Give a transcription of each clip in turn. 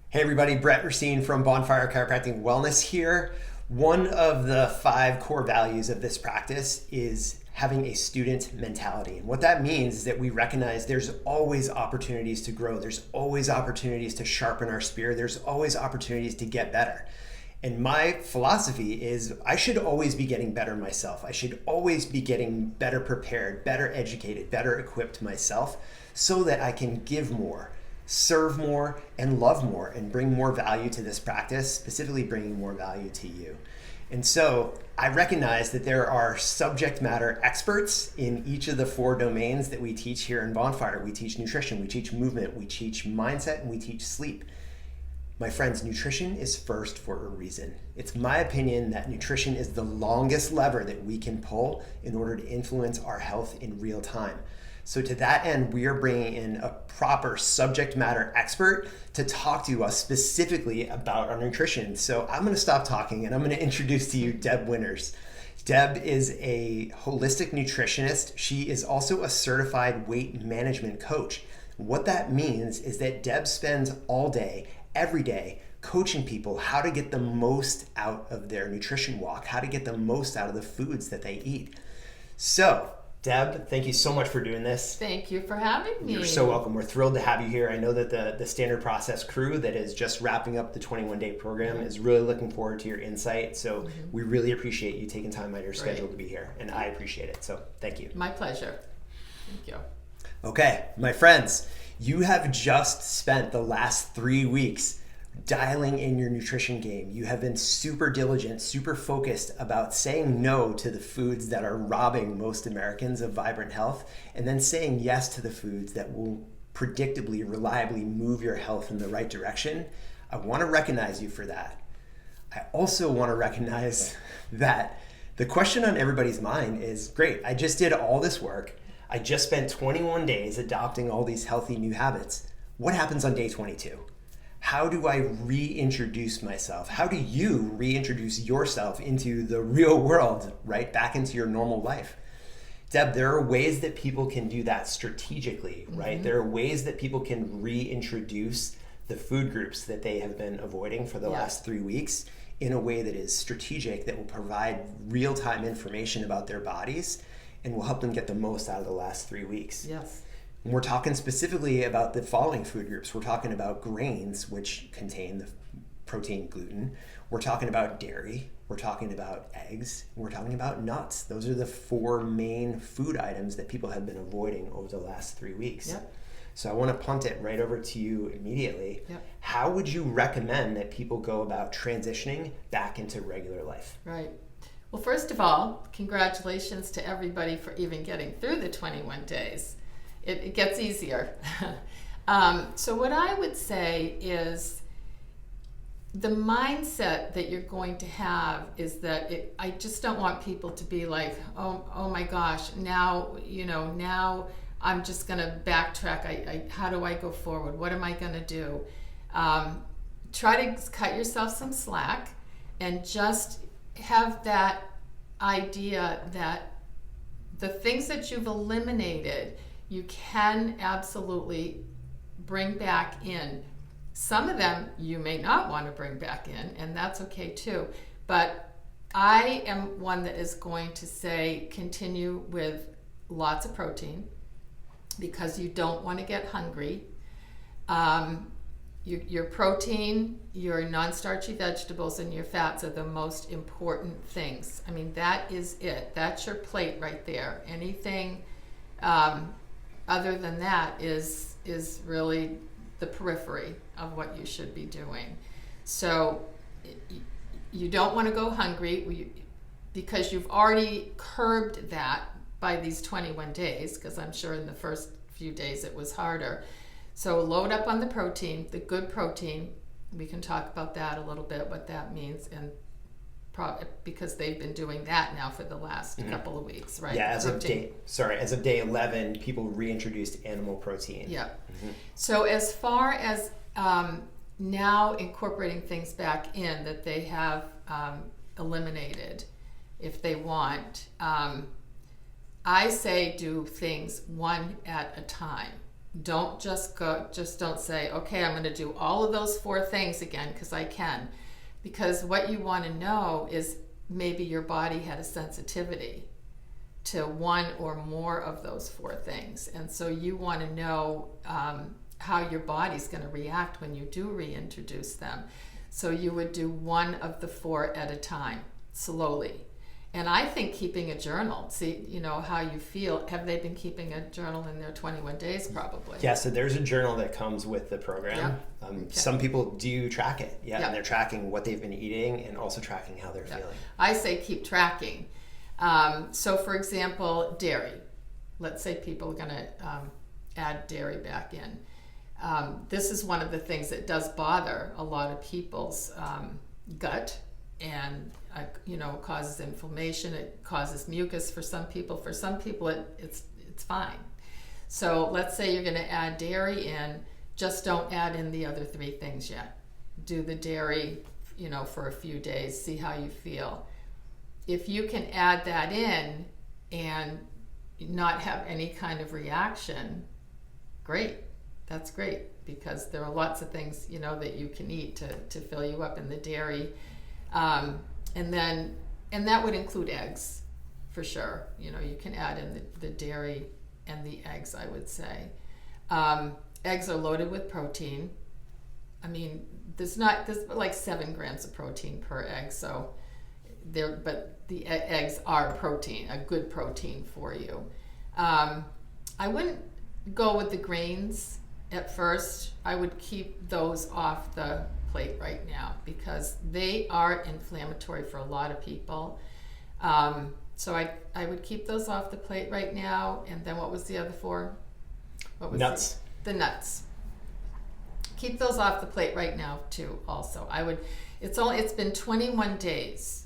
Hey everybody, Brett Racine from Bonfire Chiropractic Wellness here. One of the 5 core values of this practice is having a student mentality. And what that means is that we recognize there's always opportunities to grow. There's always opportunities to sharpen our spear. There's always opportunities to get better. And my philosophy is I should always be getting better myself. I should always be getting better prepared, better educated, better equipped myself so that I can give more, serve more, and love more, and bring more value to this practice, specifically bringing more value to you. And so I recognize that there are subject matter experts in each of the 4 domains that we teach here in Bonfire. We teach nutrition, we teach movement, we teach mindset, and we teach sleep. My friends, nutrition is first for a reason. It's my opinion that nutrition is the longest lever that we can pull in order to influence our health in real time. So to that end, we are bringing in a proper subject matter expert to talk to us specifically about our nutrition. So I'm going to stop talking and I'm going to introduce to you Deb Winters. Deb is a holistic nutritionist. She is also a certified weight management coach. What that means is that Deb spends all day, every day, coaching people how to get the most out of their nutrition walk, how to get the most out of the foods that they eat. So, Deb, thank you so much for doing this. Thank you for having me. You're so welcome. We're thrilled to have you here. I know that the Standard Process crew that is just wrapping up the 21-day program is really looking forward to your insight. So we really appreciate you taking time out of your schedule to be here, and I appreciate it. So thank you. My pleasure. Thank you. Okay, my friends, you have just spent the last 3 weeks dialing in your nutrition game. You have been super diligent, super focused about saying no to the foods that are robbing most Americans of vibrant health, and then saying yes to the foods that will predictably, reliably move your health in the right direction. I want to recognize you for that. I also want to recognize that the question on everybody's mind is, great, I just did all this work. I just spent 21 days adopting all these healthy new habits. What happens on day 22? How do I reintroduce myself? How do you reintroduce yourself into the real world, right? Back into your normal life? Deb, there are ways that people can do that strategically, right? There are ways that people can reintroduce the food groups that they have been avoiding for the last 3 weeks in a way that is strategic, that will provide real-time information about their bodies and will help them get the most out of the last 3 weeks. Yes. And we're talking specifically about the following food groups. We're talking about grains, which contain the protein gluten. We're talking about dairy. We're talking about eggs. And we're talking about nuts. Those are the 4 main food items that people have been avoiding over the last 3 weeks. Yep. So I want to punt it right over to you immediately. Yep. How would you recommend that people go about transitioning back into regular life? Right. Well, first of all, congratulations to everybody for even getting through the 21 days. It gets easier. So what I would say is the mindset that you're going to have is that I just don't want people to be like, oh my gosh, now I'm just going to backtrack. How do I go forward? What am I going to do? Try to cut yourself some slack and just have that idea that the things that you've eliminated, you can absolutely bring back in. Some of them you may not want to bring back in, and that's okay too. But I am one that is going to say continue with lots of protein because you don't want to get hungry. Your protein, your non-starchy vegetables, and your fats are the most important things. I mean, that is it. That's your plate right there. Anything other than that is really the periphery of what you should be doing. So you don't want to go hungry because you've already curbed that by these 21 days, because I'm sure in the first few days it was harder. So load up on the protein, the good protein. We can talk about that a little bit, what that means, and because they've been doing that now for the last couple of weeks, right? Yeah, as of day 11, people reintroduced animal protein. Yeah. So as far as now incorporating things back in that they have eliminated, if they want, I say do things one at a time. Don't just don't say, okay, I'm going to do all of those 4 things again because I can. Because what you want to know is maybe your body had a sensitivity to one or more of those 4 things. And so you want to know how your body's going to react when you do reintroduce them. So you would do one of the 4 at a time, slowly. And I think keeping a journal, see, how you feel. Have they been keeping a journal in their 21 days probably? Yeah, so there's a journal that comes with the program. Yeah. Okay. Some people do track it, Yeah. and they're tracking what they've been eating and also tracking how they're feeling. I say keep tracking. So for example, dairy. Let's say people are going to add dairy back in. This is one of the things that does bother a lot of people's gut, and causes inflammation. It causes mucus for some people. For some people, it's fine. So let's say you're going to add dairy in. Just don't add in the other 3 things yet. Do the dairy, for a few days. See how you feel. If you can add that in and not have any kind of reaction, great. That's great, because there are lots of things that you can eat to fill you up in the dairy. And that would include eggs, for sure. You can add in the dairy and the eggs, I would say. Eggs are loaded with protein. I mean, there's like 7 grams of protein per egg, so but the eggs are protein, a good protein for you. I wouldn't go with the grains at first. I would keep those off the plate right now because they are inflammatory for a lot of people. So I would keep those off the plate right now. And then what was the other 4? What was nuts? The nuts. Keep those off the plate right now too. Also, it's been 21 days.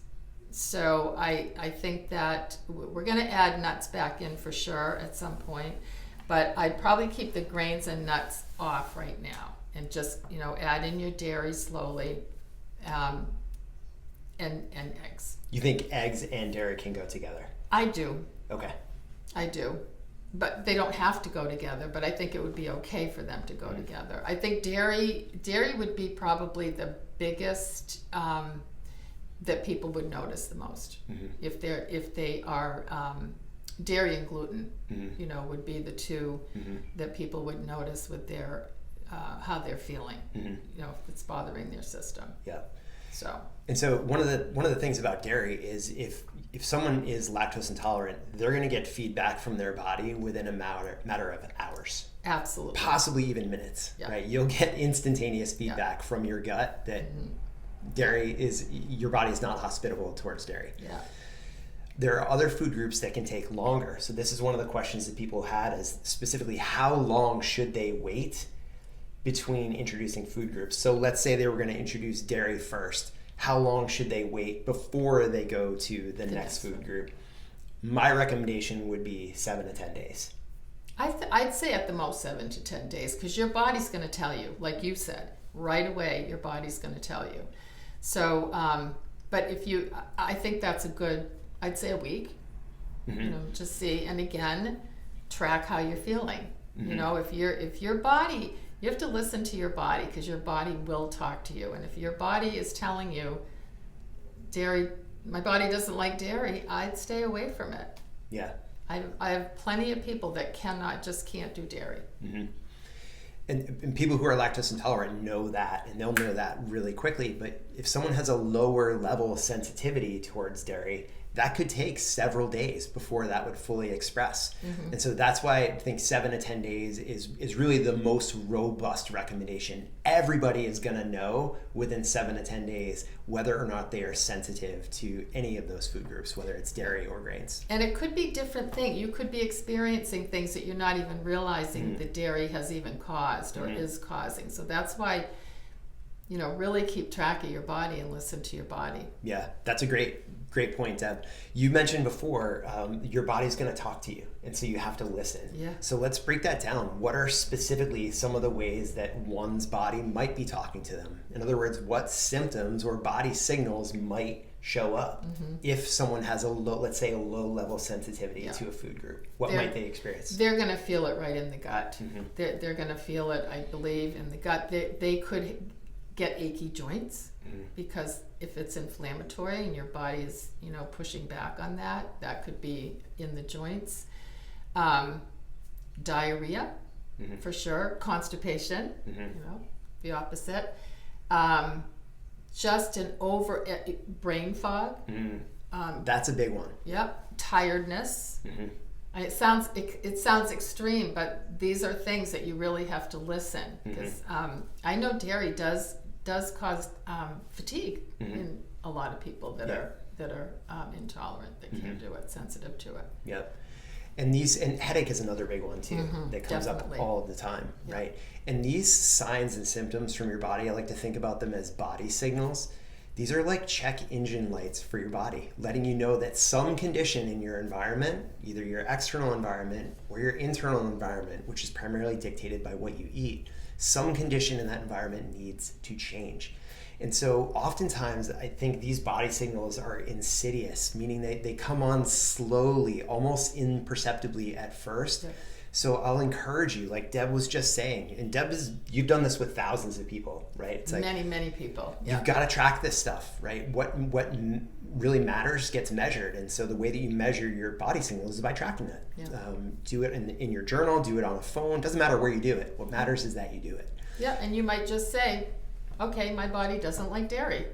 So I think that we're going to add nuts back in for sure at some point, but I'd probably keep the grains and nuts off right now and just add in your dairy slowly, and eggs. You think eggs and dairy can go together? I do. Okay. I do, but they don't have to go together. But I think it would be okay for them to go together. I think dairy would be probably the biggest. That people would notice the most. Mm-hmm. if they are dairy and gluten, mm-hmm. Would be the 2 mm-hmm. that people would notice with their how they're feeling, mm-hmm. If it's bothering their system. Yeah. So one of the things about dairy is if someone is lactose intolerant, they're going to get feedback from their body within a matter of hours. Absolutely. Possibly even minutes. Yeah. Right? You'll get instantaneous feedback from your gut that. Mm-hmm. Your body is not hospitable towards dairy. Yeah. There are other food groups that can take longer. So this is one of the questions that people had, is specifically how long should they wait between introducing food groups? So let's say they were going to introduce dairy first. How long should they wait before they go to the next food group? My recommendation would be 7 to 10 days. I'd say at the most 7 to 10 days, because your body's going to tell you, like you said, right away, your body's going to tell you. So, but I think that's I'd say a week, mm-hmm. Just see, and again, track how you're feeling. Mm-hmm. If your body, you have to listen to your body, because your body will talk to you. And if your body is telling you, my body doesn't like dairy, I'd stay away from it. Yeah. I have plenty of people that can't do dairy. Mm-hmm. And people who are lactose intolerant know that, and they'll know that really quickly. But if someone has a lower level sensitivity towards dairy, that could take several days before that would fully express. Mm-hmm. And so that's why I think 7 to 10 days is really the most robust recommendation. Everybody is going to know within 7 to 10 days whether or not they are sensitive to any of those food groups, whether it's dairy or grains. And it could be different things. You could be experiencing things that you're not even realizing Mm-hmm. that dairy has even caused or Mm-hmm. is causing. So that's why, really keep track of your body and listen to your body. Yeah, that's a great point, Deb. You mentioned before, your body's going to talk to you, and so you have to listen. Yeah. So let's break that down. What are specifically some of the ways that one's body might be talking to them? In other words, what symptoms or body signals might show up if someone has a low, let's say a low level sensitivity to a food group? What might they experience? They're going to feel it right in the gut. They're going to feel it, I believe, in the gut. They could get achy joints because if it's inflammatory and your body is, pushing back on that, that could be in the joints. Diarrhea, for sure. Constipation, the opposite. Just an brain fog. That's a big one. Yep. Tiredness. It sounds extreme, but these are things that you really have to listen, because I know dairy does cause fatigue in a lot of people that are intolerant, that can't do it, sensitive to it. Yep. And headache is another big one too, that comes up all the time, right? And these signs and symptoms from your body, I like to think about them as body signals. These are like check engine lights for your body, letting you know that some condition in your environment, either your external environment or your internal environment, which is primarily dictated by what you eat, some condition in that environment needs to change. And so oftentimes I think these body signals are insidious, meaning they come on slowly, almost imperceptibly at first. Yeah. So I'll encourage you, like Deb was just saying, and you've done this with thousands of people, right? It's like many people. You've got to track this stuff, right? What really matters gets measured. And so the way that you measure your body signals is by tracking it. Yeah. Do it in your journal, do it on a phone. Doesn't matter where you do it. What matters is that you do it. Yeah, and you might just say, okay, my body doesn't like dairy,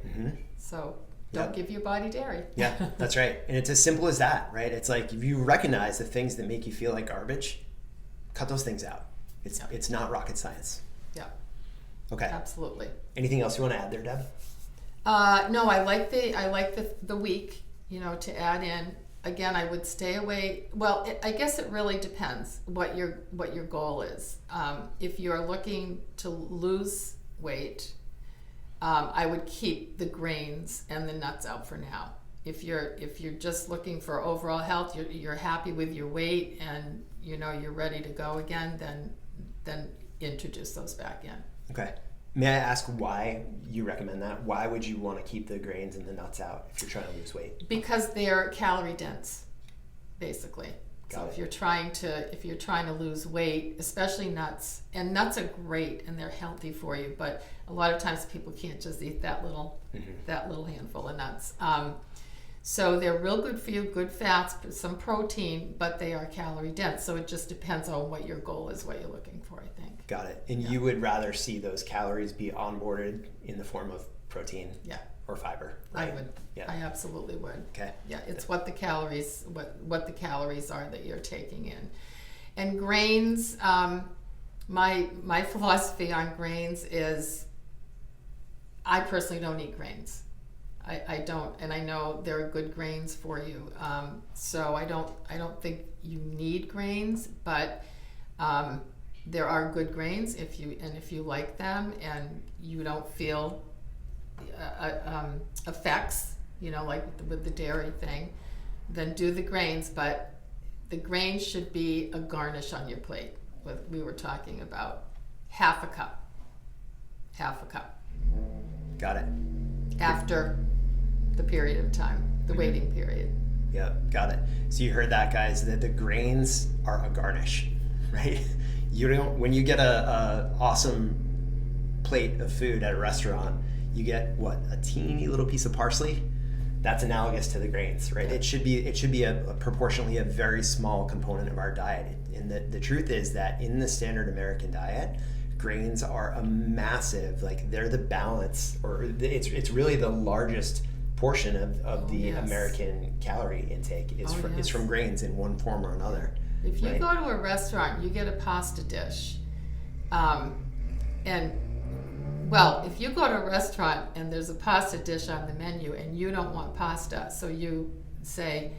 so don't give your body dairy. Yeah, that's right. And it's as simple as that, right? It's like if you recognize the things that make you feel like garbage, cut those things out. It's not rocket science. Yeah. Okay. Absolutely. Anything else you want to add there, Deb? No, I like the week, to add in. Again, I would stay away. Well, I guess it really depends what your goal is. If you're looking to lose weight, I would keep the grains and the nuts out for now. If you're just looking for overall health, you're happy with your weight and you're ready to go again, then introduce those back in. Okay. May I ask why you recommend that? Why would you want to keep the grains and the nuts out if you're trying to lose weight? Because they're calorie dense, basically. If you're trying to lose weight, especially nuts, and nuts are great and they're healthy for you, but a lot of times people can't just eat that little handful of nuts. So they're real good for you, good fats, some protein, but they are calorie dense. So it just depends on what your goal is, what you're looking for, I think. Got it. And you would rather see those calories be onboarded in the form of protein or fiber, right? I would. Yeah. I absolutely would. Okay. Yeah, it's what the calories are that you're taking in. And grains, my philosophy on grains is I personally don't eat grains. I don't, and I know there are good grains for you. So I don't think you need grains, but there are good grains if you like them and you don't feel effects, like with the dairy thing, then do the grains. But the grains should be a garnish on your plate. We were talking about half a cup. Got it. After the period of time, the waiting period. Yeah, got it. So you heard that, guys, that the grains are a garnish, right? When you get a awesome plate of food at a restaurant, you get a teeny little piece of parsley. That's analogous to the grains, right? Yeah. It should be a proportionally a very small component of our diet. And the truth is that in the standard American diet, grains are a massive, they're the balance, or it's really the largest portion of the American calorie intake is from grains in one form or another. If you go to a restaurant, you get a pasta dish, if you go to a restaurant and there's a pasta dish on the menu and you don't want pasta, so you say,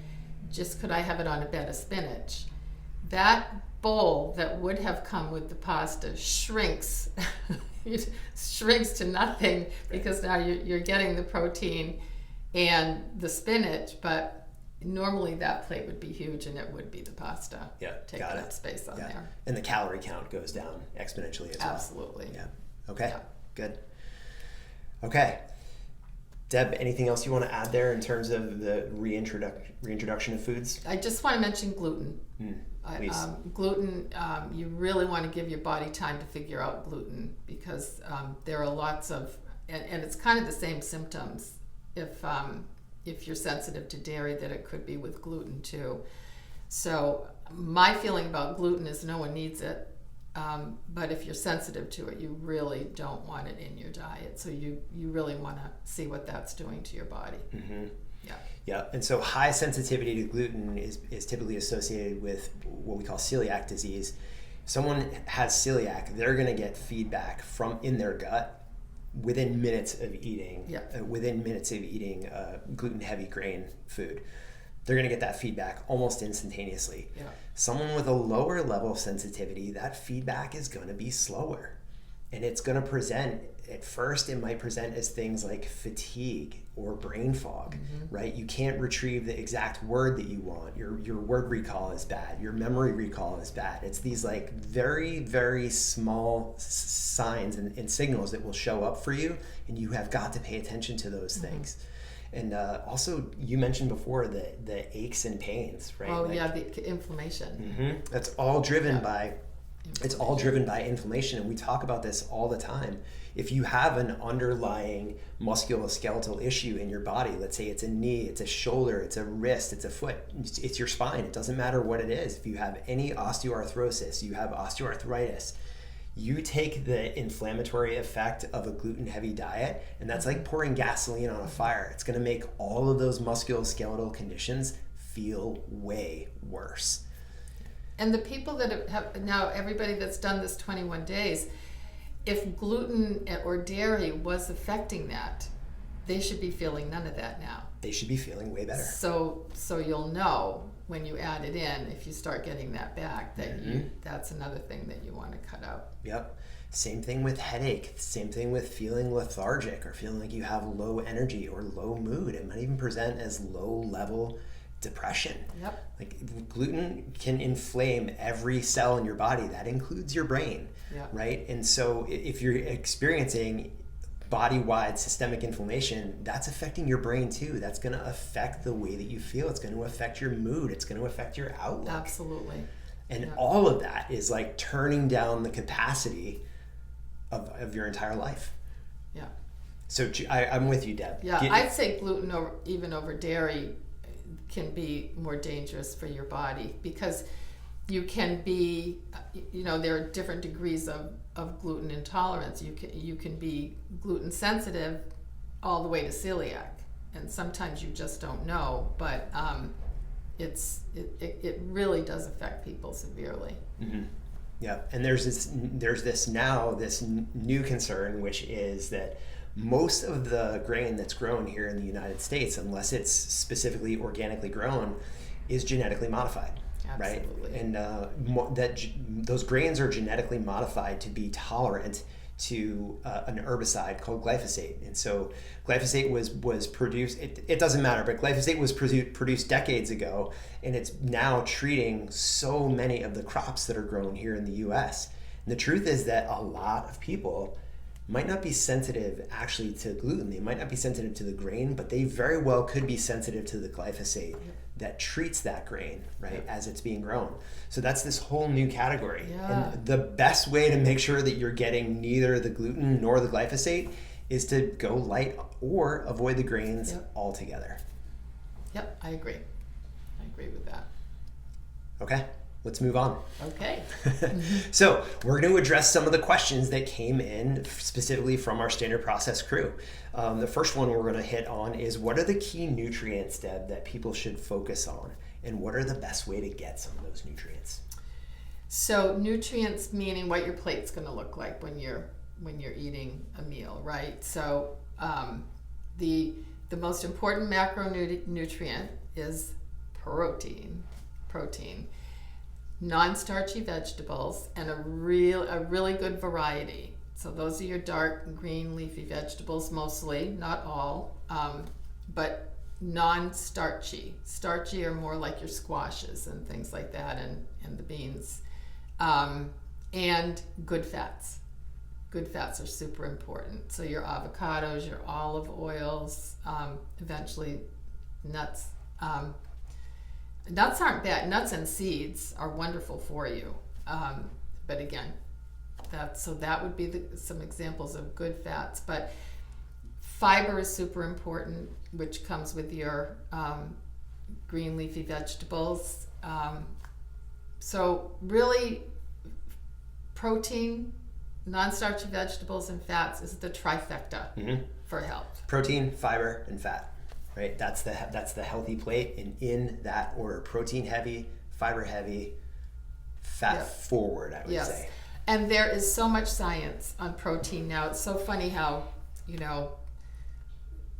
just could I have it on a bed of spinach? That bowl that would have come with the pasta shrinks. It shrinks to nothing because now you're getting the protein and the spinach, but normally that plate would be huge and it would be the pasta taking up space on there. And the calorie count goes down exponentially as well. Absolutely. Yeah. Okay. Yeah. Good. Okay. Deb, anything else you want to add there in terms of the reintroduction of foods? I just want to mention gluten. Please. Gluten, you really want to give your body time to figure out gluten, because there are lots of, and it's kind of the same symptoms if you're sensitive to dairy that it could be with gluten too. So my feeling about gluten is no one needs it, but if you're sensitive to it, you really don't want it in your diet. So you really want to see what that's doing to your body. Mm-hmm. Yeah. Yeah, and so high sensitivity to gluten is typically associated with what we call celiac disease. If someone has celiac, they're going to get feedback from in their gut within minutes of eating. Yeah. Gluten-heavy grain food. They're going to get that feedback almost instantaneously. Yeah. Someone with a lower level of sensitivity, that feedback is going to be slower, and it's going to present. At first, it might present as things like fatigue or brain fog, right? You can't retrieve the exact word that you want. Your word recall is bad. Your memory recall is bad. It's these like very, very small signs and signals that will show up for you, and you have got to pay attention to those things. And also, you mentioned before the aches and pains, right? Oh, yeah, the inflammation. That's all driven by. It's all driven by inflammation, and we talk about this all the time. If you have an underlying musculoskeletal issue in your body, let's say it's a knee, it's a shoulder, it's a wrist, it's a foot, it's your spine, it doesn't matter what it is. If you have any osteoarthrosis, you have osteoarthritis, you take the inflammatory effect of a gluten-heavy diet, and that's like pouring gasoline on a fire. It's going to make all of those musculoskeletal conditions feel way worse. And the people that have now, everybody that's done this 21 days, if gluten or dairy was affecting that, they should be feeling none of that now. They should be feeling way better. So you'll know when you add it in, if you start getting that back, that that's another thing that you want to cut out. Yep. Same thing with headache. Same thing with feeling lethargic or feeling like you have low energy or low mood. It might even present as low level depression. Yep. Like gluten can inflame every cell in your body. That includes your brain, right? And so if you're experiencing body-wide systemic inflammation, that's affecting your brain too. That's going to affect the way that you feel. It's going to affect your mood. It's going to affect your outlook. Absolutely. And all of that is like turning down the capacity of your entire life. Yeah. So I'm with you, Deb. Yeah, I'd say gluten even over dairy can be more dangerous for your body, because you can be, there are different degrees of gluten intolerance. You can be gluten sensitive all the way to celiac, and sometimes you just don't know, but it really does affect people severely. Mm-hmm. Yeah, and there's this new concern, which is that most of the grain that's grown here in the United States, unless it's specifically organically grown, is genetically modified. Absolutely. Right? And those grains are genetically modified to be tolerant to an herbicide called glyphosate. And so glyphosate was produced, it doesn't matter, but glyphosate was produced decades ago, and it's now treating so many of the crops that are grown here in the US. And the truth is that a lot of people might not be sensitive actually to gluten. They might not be sensitive to the grain, but they very well could be sensitive to the glyphosate that treats that grain, right, as it's being grown. So that's this whole new category. Yeah. And the best way to make sure that you're getting neither the gluten nor the glyphosate is to go light or avoid the grains altogether. Yep, I agree. I agree with that. Okay. Let's move on. Okay. So we're going to address some of the questions that came in specifically from our standard process crew. The first one we're going to hit on is, what are the key nutrients, Deb, that people should focus on? And what are the best way to get some of those nutrients? So nutrients meaning what your plate's going to look like when you're eating a meal, right? So the most important macronutrient is protein. Non-starchy vegetables, and a really good variety. So those are your dark green leafy vegetables mostly, not all, but non-starchy. Starchy are more like your squashes and things like that, and the beans, and good fats. good fats are super important. So your avocados, your olive oils, eventually nuts. Nuts aren't bad. Nuts and seeds are wonderful for you. But again, that would be some examples of good fats. But fiber is super important, which comes with your green leafy vegetables. So really, protein, non-starchy vegetables, and fats is the trifecta for health. Protein, fiber, and fat. Right? That's the healthy plate, and in that order: protein heavy, fiber heavy, fat forward, I would say. And there is so much science on protein now. It's so funny how,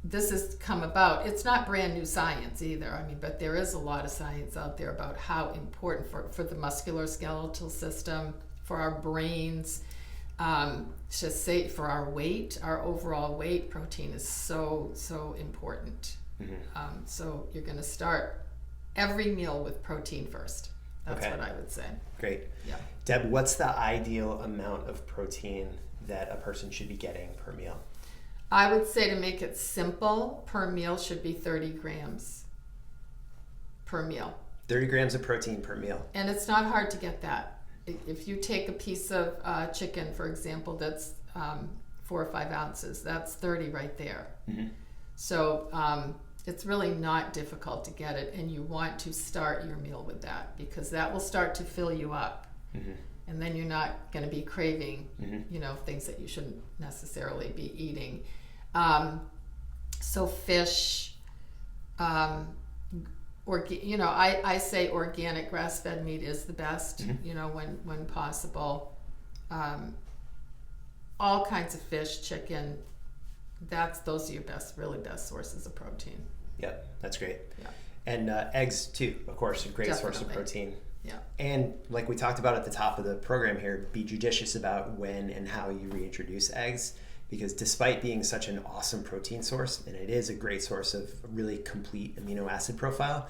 this has come about. It's not brand new science either. I mean, but there is a lot of science out there about how important for the musculoskeletal system, for our brains, just say for our weight, our overall weight, protein is so important. So you're going to start every meal with protein first. That's what I would say. Great. Yeah. Deb, what's the ideal amount of protein that a person should be getting per meal? I would say, to make it simple, per meal should be 30 grams per meal. 30 grams of protein per meal. And it's not hard to get that. If you take a piece of chicken, for example, that's 4 or 5 ounces, that's 30 right there. So it's really not difficult to get it, and you want to start your meal with that, because that will start to fill you up. And then you're not going to be craving, things that you shouldn't necessarily be eating. So fish, I say organic grass-fed meat is the best, when possible. All kinds of fish, chicken, those are your really best sources of protein. Yep, that's great. Yeah. And eggs too, of course, a great source of protein. Yeah. And like we talked about at the top of the program here, be judicious about when and how you reintroduce eggs, because despite being such an awesome protein source, and it is a great source of really complete amino acid profile,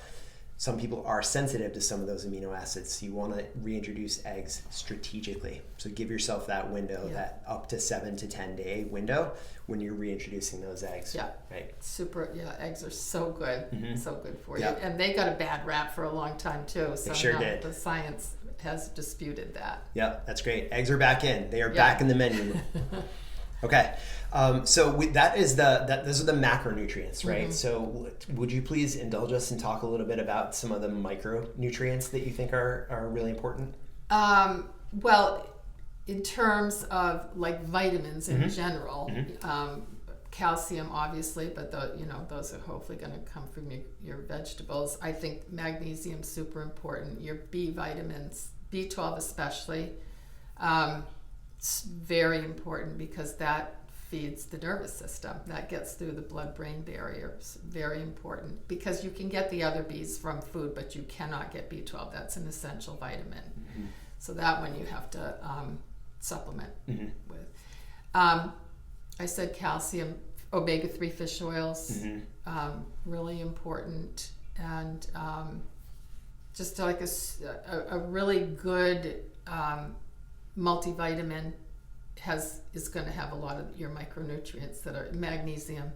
some people are sensitive to some of those amino acids. So you want to reintroduce eggs strategically. So give yourself that window, that up to 7 to 10 day window when you're reintroducing those eggs. Yeah. Right. Super. Yeah. Eggs are so good. So good for you. And they got a bad rap for a long time too. So they sure did. The science has disputed that. Yeah. That's great. Eggs are back in. They are back in the menu. Okay. So those are the macronutrients, right? So would you please indulge us and talk a little bit about some of the micronutrients that you think are really important? Well, in terms of like vitamins in general, calcium obviously, but those are hopefully going to come from your vegetables. I think magnesium super important. Your B vitamins, B12 especially, it's very important because that feeds the nervous system. That gets through the blood-brain barrier. It's very important because you can get the other Bs from food, but you cannot get B12. That's an essential vitamin. So that one you have to supplement with. I said calcium, omega-3 fish oils, really important. And just like a really good multivitamin is going to have a lot of your micronutrients that are magnesium.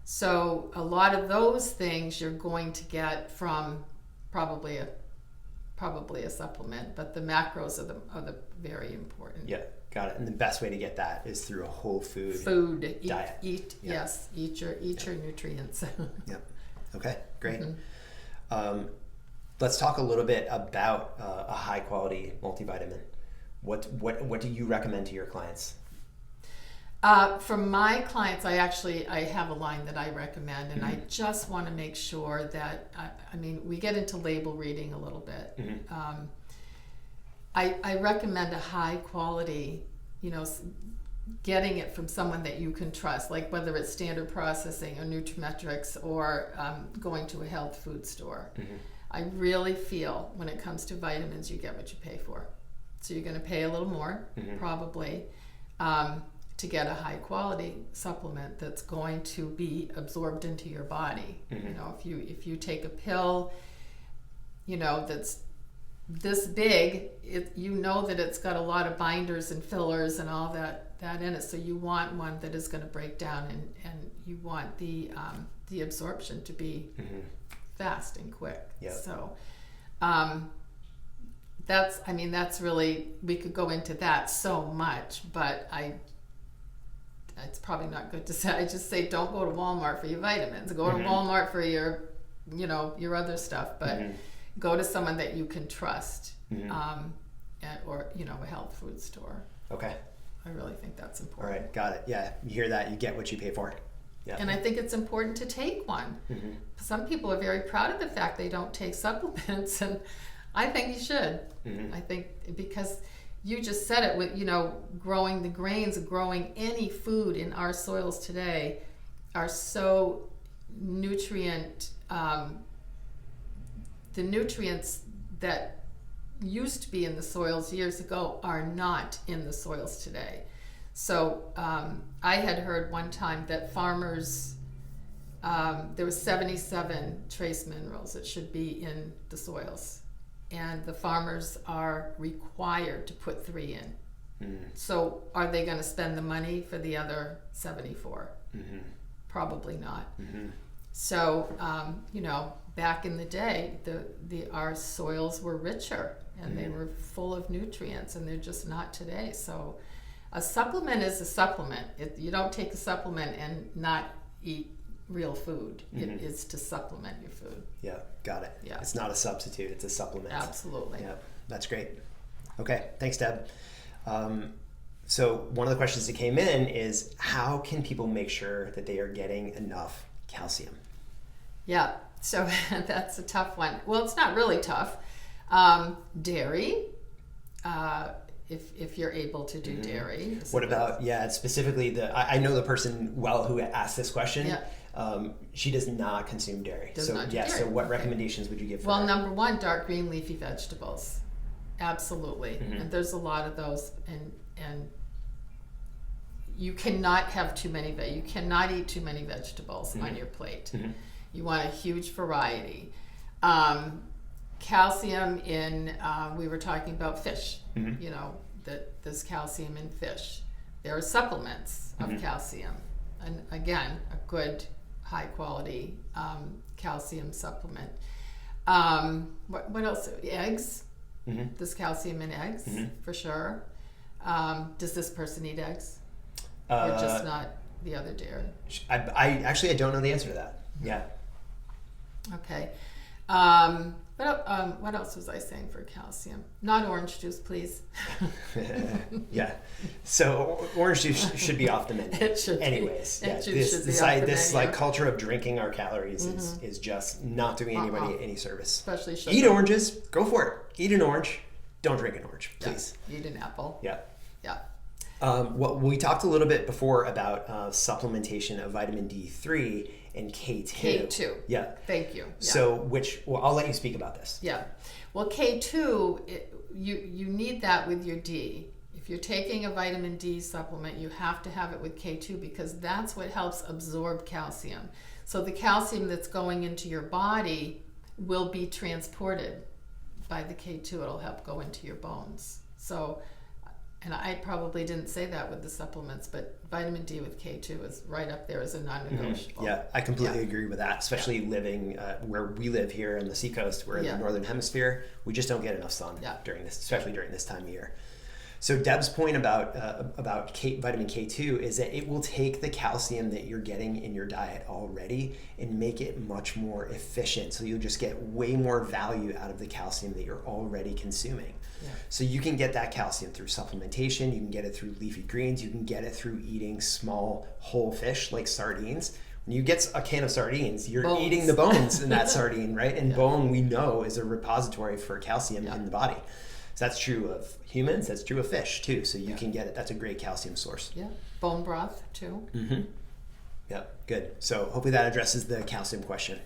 So a lot of those things you're going to get from probably a supplement, but the macros are the very important. Yeah, got it. And the best way to get that is through a whole food diet. Eat your nutrients. Yep. Okay, great. Let's talk a little bit about a high quality multivitamin. What do you recommend to your clients? For my clients, I have a line that I recommend, and I just want to make sure that, we get into label reading a little bit. I recommend a high quality, getting it from someone that you can trust, like whether it's Standard Processing or Nutrimetrics or going to a health food store. I really feel when it comes to vitamins, you get what you pay for. So you're going to pay a little more, probably, to get a high quality supplement that's going to be absorbed into your body. If you take a pill, that's this big, you know that it's got a lot of binders and fillers and all that in it. So you want one that is going to break down, and you want the absorption to be fast and quick. Yep. So that's really, we could go into that so much, but it's probably not good to say. I just say don't go to Walmart for your vitamins. Go to Walmart for your other stuff, but go to someone that you can trust, or a health food store. Okay. I really think that's important. All right, got it. Yeah, you hear that, you get what you pay for. Yeah. And I think it's important to take one. Some people are very proud of the fact they don't take supplements, and I think you should. I think because you just said it with, growing the grains, growing any food in our soils today are so nutrient, the nutrients that used to be in the soils years ago are not in the soils today. So I had heard one time that farmers, there was 77 trace minerals that should be in the soils, and the farmers are required to put 3 in. So are they going to spend the money for the other 74? Probably not. So back in the day, our soils were richer and they were full of nutrients, and they're just not today. So a supplement is a supplement. You don't take a supplement and not eat real food. It is to supplement your food. Yeah, got it. Yeah. It's not a substitute, it's a supplement. Absolutely. Yeah, that's great. Okay, thanks, Deb. So one of the questions that came in is, how can people make sure that they are getting enough calcium? Yeah, so that's a tough one. Well, it's not really tough. Dairy, if you're able to do dairy. What about, specifically I know the person well who asked this question. Yeah. She does not consume dairy. Does not do dairy. So what recommendations would you give for Well, her? number one, dark green leafy vegetables. Absolutely. And there's a lot of those, and you cannot have too many, you cannot eat too many vegetables on your plate. You want a huge variety. Calcium in, we were talking about fish, that there's calcium in fish. There are supplements of calcium. And again, a good high quality calcium supplement. What else? Eggs. There's calcium in eggs, for sure. Does this person eat eggs? Or just not the other dairy? I don't know the answer to that. Yeah. Okay. What else was I saying for calcium? Not orange juice, please. Yeah. So orange juice should be off the menu. It should anyways. be. Yeah. This culture of drinking our calories is just not doing anybody any service. Especially sugar. Eat oranges. Go for it. Eat an orange. Don't drink an orange, please. Yeah. Eat an apple. Yeah. Yeah. Well, we talked a little bit before about supplementation of vitamin D3 and K2. K2. Yeah. Thank you. Yeah. So I'll let you speak about this. Yeah. Well, K2, you need that with your D. If you're taking a vitamin D supplement, you have to have it with K2 because that's what helps absorb calcium. So the calcium that's going into your body will be transported by the K2. It'll help go into your bones. So, and I probably didn't say that with the supplements, but vitamin D with K2 is right up there as a non-negotiable. Yeah, I completely agree with that, especially living where we live here on the seacoast. We're in the northern hemisphere. We just don't get enough sun during this, especially during this time of year. So Deb's point about vitamin K2 is that it will take the calcium that you're getting in your diet already and make it much more efficient. So you'll just get way more value out of the calcium that you're already consuming. Yeah. So you can get that calcium through supplementation, you can get it through leafy greens, you can get it through eating small whole fish like sardines. When you get a can of sardines, you're eating the bones in that sardine, right? And bone, we know, is a repository for calcium in the body. So that's true of humans, that's true of fish too. So you can get it. That's a great calcium source. Yeah, bone broth too. Yeah, good. So hopefully that addresses the calcium question.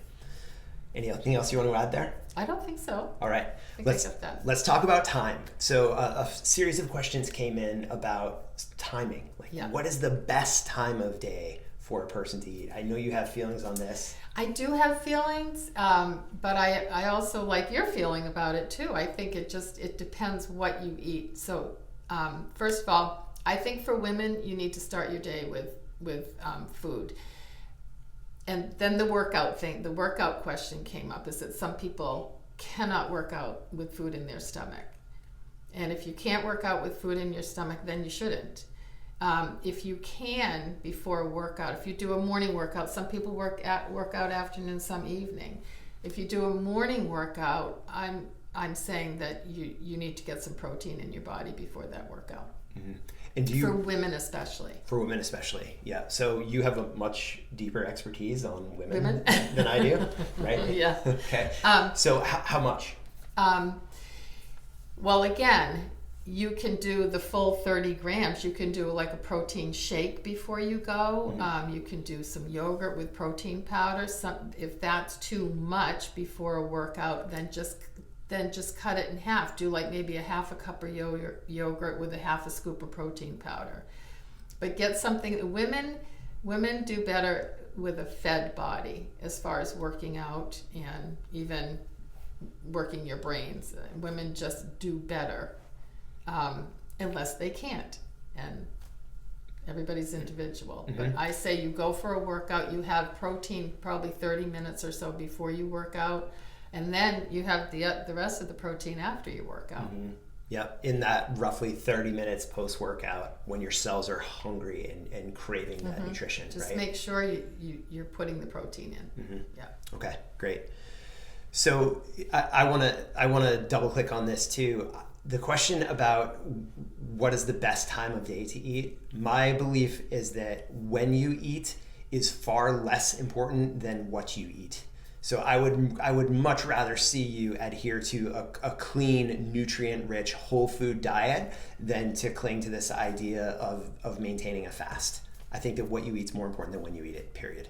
Anything else you want to add there? I don't think so. All right, I got that. Let's talk about time. So a series of questions came in about timing. What is the best time of day for a person to eat? I know you have feelings on this. I do have feelings, but I also like your feeling about it too. I think it depends what you eat. So first of all, I think for women, you need to start your day with food. And then the workout question came up, is that some people cannot work out with food in their stomach. And if you can't work out with food in your stomach, then you shouldn't. If you can, before a workout, if you do a morning workout, some people work out afternoon, some evening. If you do a morning workout, I'm saying that you need to get some protein in your body before that workout. Mm-hmm. And for women especially. For women especially, yeah. So you have a much deeper expertise on women than I do, right? Yeah. Okay. So how much? Well, again, you can do the full 30 grams. You can do like a protein shake before you go. Mm-hmm. You can do some yogurt with protein powder. If that's too much before a workout, then just cut it in half. Do like maybe a half a cup of yogurt with a half a scoop of protein powder. But get something. Women do better with a fed body as far as working out and even working your brains. Women just do better. Unless they can't, and everybody's individual. Mm-hmm. But I say you go for a workout, you have protein probably 30 minutes or so before you work out, and then you have the rest of the protein after you work out. Mm-hmm. Yep, in that roughly 30 minutes post-workout when your cells are hungry and craving that mm-hmm. nutrition. Just right? make sure you're putting the protein in. Mm-hmm. Yeah. Okay, great. So I want to double click on this too. The question about what is the best time of day to eat, my belief is that when you eat is far less important than what you eat. So I would much rather see you adhere to a clean, nutrient-rich, whole food diet than to cling to this idea of maintaining a fast. I think that what you eat is more important than when you eat it, period.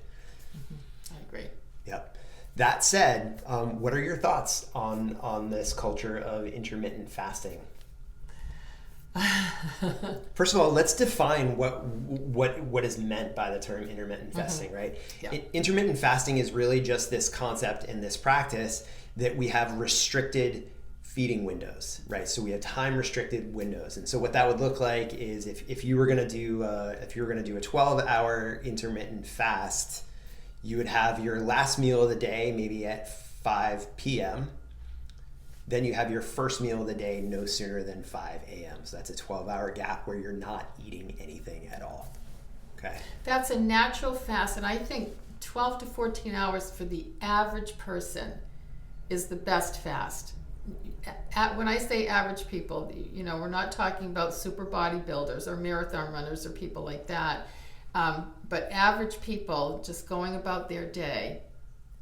Mm-hmm. I agree. Yep. That said, what are your thoughts on this culture of intermittent fasting? First of all, let's define what is meant by the term intermittent fasting, mm-hmm. right? Yeah. Intermittent fasting is really just this concept and this practice that we have restricted feeding windows, right? So we have time restricted windows. And so what that would look like is if you were going to do a 12-hour intermittent fast, you would have your last meal of the day maybe at 5 p.m. Then you have your first meal of the day no sooner than 5 a.m. So that's a 12-hour gap where you're not eating anything at all. Okay. That's a natural fast, and I think 12 to 14 hours for the average person is the best fast. When I say average people, we're not talking about super bodybuilders or marathon runners or people like that. But average people just going about their day,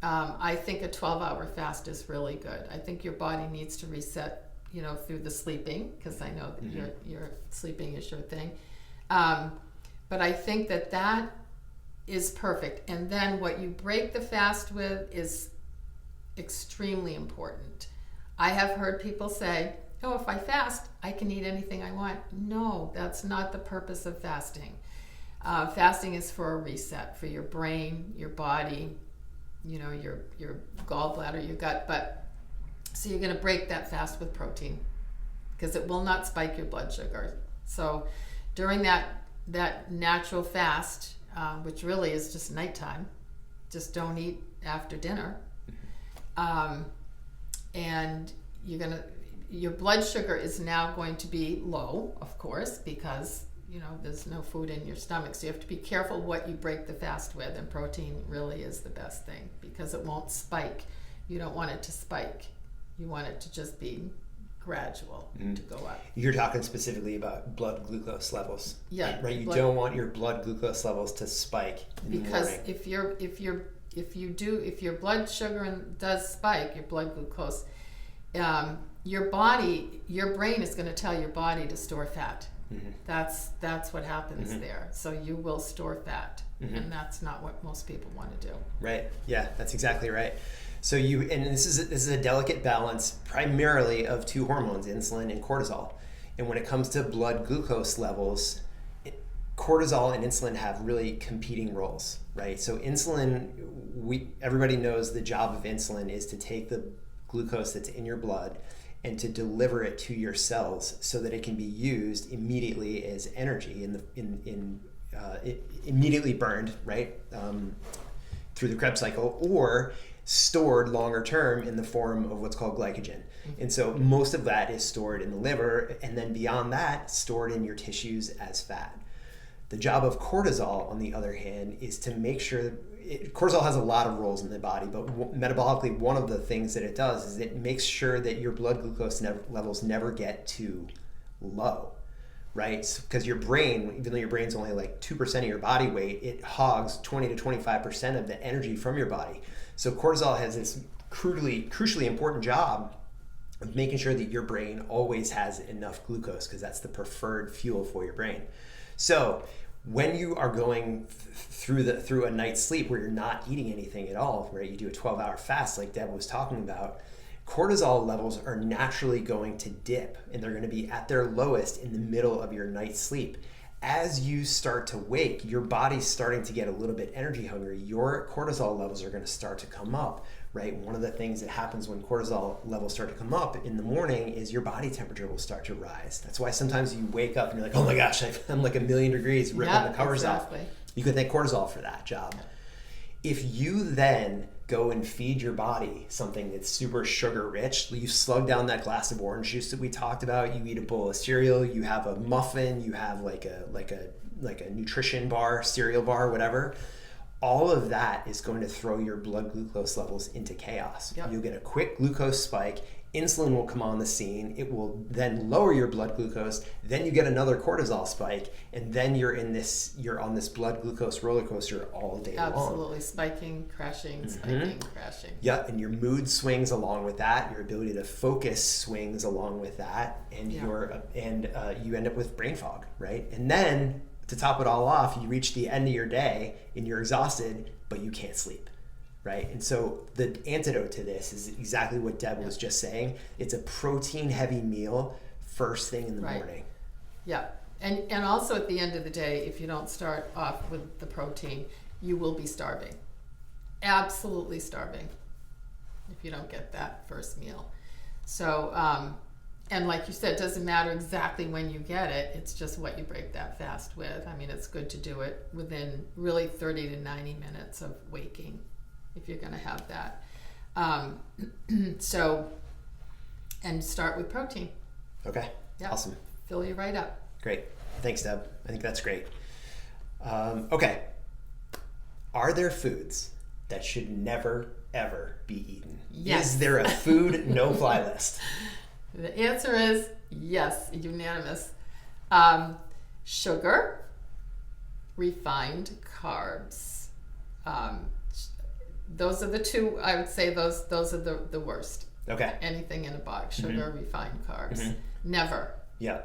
I think a 12-hour fast is really good. I think your body needs to reset, through the sleeping, because I know that mm-hmm. your sleeping is your thing. But I think that is perfect. And then what you break the fast with is extremely important. I have heard people say, oh, if I fast, I can eat anything I want. No, that's not the purpose of fasting. Fasting is for a reset for your brain, your body, your gallbladder, your gut. But so you're going to break that fast with protein because it will not spike your blood sugar. So during that natural fast, which really is just nighttime, just don't eat after dinner, and your blood sugar is now going to be low, of course, because there's no food in your stomach. So you have to be careful what you break the fast with, and protein really is the best thing because it won't spike. You don't want it to spike. You want it to just be gradual to go up. You're talking specifically about blood glucose levels. Yeah. Right? You don't want your blood glucose levels to spike in because the morning. if your blood sugar does spike, your blood glucose, your brain is going to tell your body to store fat. Mm-hmm. That's what happens mm-hmm. there. So you will store fat, mm-hmm. and that's not what most people want to do. Right. Yeah, that's exactly right. So this is a delicate balance primarily of two hormones, insulin and cortisol. And when it comes to blood glucose levels, cortisol and insulin have really competing roles, right? So insulin, everybody knows the job of insulin is to take the glucose that's in your blood and to deliver it to your cells so that it can be used immediately as energy immediately burned, right, through the Krebs cycle, or stored longer term in the form of what's called glycogen. And so most of that is stored in the liver, and then beyond that, stored in your tissues as fat. The job of cortisol, on the other hand, is to make sure cortisol has a lot of roles in the body, but metabolically, one of the things that it does is it makes sure that your blood glucose levels never get too low, right? Because your brain, even though your brain's only like 2% of your body weight, it hogs 20 to 25% of the energy from your body. So cortisol has this crucially important job of making sure that your brain always has enough glucose, because that's the preferred fuel for your brain. So when you are going through a night's sleep where you're not eating anything at all, right? You do a 12-hour fast like Deb was talking about, cortisol levels are naturally going to dip, and they're going to be at their lowest in the middle of your night's sleep. As you start to wake, your body's starting to get a little bit energy hungry. Your cortisol levels are going to start to come up, right? One of the things that happens when cortisol levels start to come up in the morning is your body temperature will start to rise. That's why sometimes you wake up and you're like, oh my gosh, I'm like 1,000,000 degrees, ripping the covers off. You can thank cortisol for that job. If you then go and feed your body something that's super sugar rich, you slug down that glass of orange juice that we talked about, you eat a bowl of cereal, you have a muffin, you have like a nutrition bar, cereal bar, whatever, all of that is going to throw your blood glucose levels into chaos. Yep. You'll get a quick glucose spike. Insulin will come on the scene. It will then lower your blood glucose. Then you get another cortisol spike, and then you're on this blood glucose roller coaster all day long. Absolutely, spiking, crashing, spiking, crashing. Yeah, and your mood swings along with that. Your ability to focus swings along with that, and you end up with brain fog, right? And then to top it all off, you reach the end of your day and you're exhausted, but you can't sleep. Right? And so the antidote to this is exactly what Deb was just saying. It's a protein-heavy meal first thing in the morning. Yeah. And also at the end of the day, if you don't start off with the protein, you will be starving. Absolutely starving if you don't get that first meal. So, and like you said, it doesn't matter exactly when you get it. It's just what you break that fast with. I mean, it's good to do it within really 30 to 90 minutes of waking, if you're going to have that. And start with protein. Okay. Yep. Awesome. Fill you right up. Great. Thanks, Deb. I think that's great. Okay. Are there foods that should never, ever be eaten? Yes. Is there a food no-fly list? The answer is yes, unanimous. Sugar, refined carbs. Those are the two, I would say those are the worst. Okay. Anything in a box, sugar, refined carbs. Never. Yeah.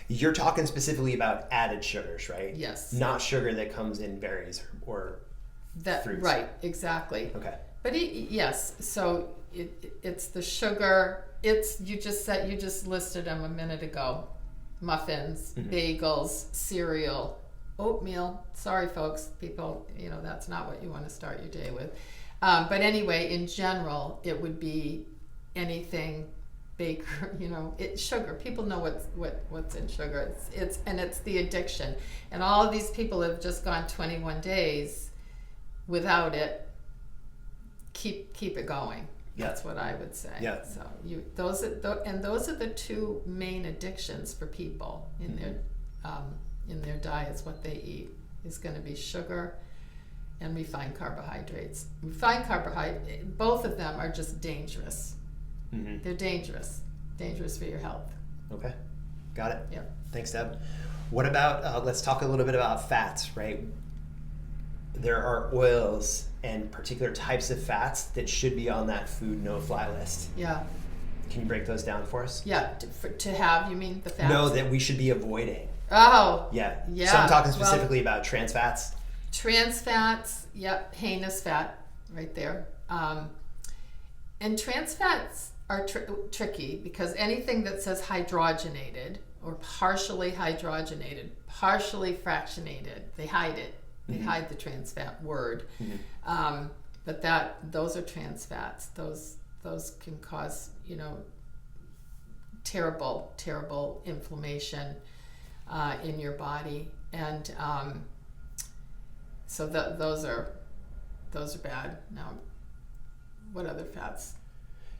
You're talking specifically about added sugars, right? Yes. Not sugar that comes in berries or fruits. Right, exactly. Okay. But yes, so it's the sugar. You just listed them a minute ago. Muffins, bagels, cereal, oatmeal. Sorry, folks, people. That's not what you want to start your day with. But anyway, in general, it would be anything baker. Sugar. People know what's in sugar. It's the addiction. And all of these people have just gone 21 days without it. Keep it going. Yeah. That's what I would say. Yeah. So those are the two main addictions for people in their diets. What they eat is going to be sugar and refined carbohydrates. Refined carbohydrate, both of them are just dangerous. They're dangerous for your health. Okay, got it. Yep. Thanks, Deb. What about? Let's talk a little bit about fats, right? There are oils and particular types of fats that should be on that food no-fly list. Yeah. Can you break those down for us? Yeah. To have, you mean the fats? No, that we should be avoiding. Oh. Yeah. So I'm talking specifically about trans fats. Trans fats, yep, heinous fat, right there. And trans fats are tricky because anything that says hydrogenated or partially hydrogenated, partially fractionated. They hide it. They hide the trans fat word. But those are trans fats. Those can cause, terrible inflammation in your body, and so those are bad. Now, what other fats?